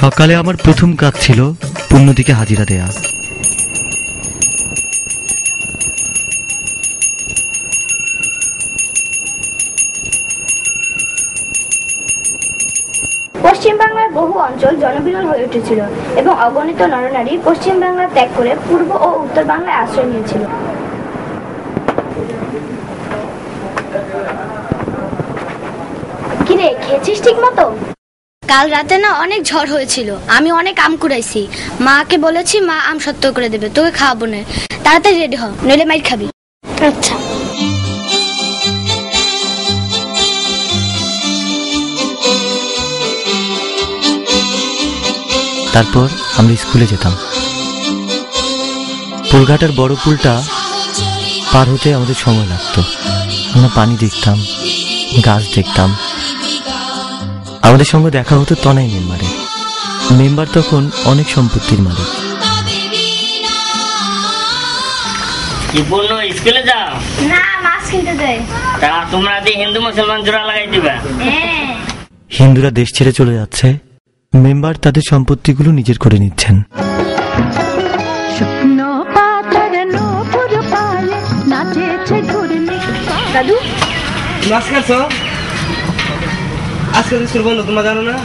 সকালে আমার প্রথম কাজ ছিল পুণ্যদিকে হাজিরা দেয়া। পশ্চিম বাংলার বহু অঞ্চল জনবিরল হয়ে উঠেছিল এবং অগণিত নরনারী পশ্চিম বাংলা ত্যাগ করে পূর্ব ও উত্তর বাংলায় আশ্রয় নিয়েছিল। কিরে, খেয়েছিস ঠিক মতো? কাল রাতে না অনেক ঝড় হয়েছিল, আমি অনেক আম কুড়াইছি। মাকে বলেছি, মা আম সত্য করে দেবে, তোকে খাওয়াবো না। তাড়াতাড়ি রেডি হ, নইলে মাইর খাবি। আচ্ছা। তারপর আমরা স্কুলে যেতাম। পুলঘাটের বড় পুলটা পার হতে আমাদের সময় লাগতো। আমরা পানি দেখতাম, গাছ দেখতাম। আমাদের সঙ্গে দেখা হতো তনাই মেম্বারে। মেম্বার তখন অনেক সম্পত্তির মালিক। স্কুলে যাও না, মাছ কিনতে যাই। তা তোমরা হিন্দু মুসলমান জোড়া লাগাই দিবা? হিন্দুরা দেশ ছেড়ে চলে যাচ্ছে, মেম্বার তাদের সম্পত্তিগুলো নিজের করে নিচ্ছেন। দাদু, মাছ খাচ্ছ? আজকে স্কুল বন্ধ, তোমরা জানো না?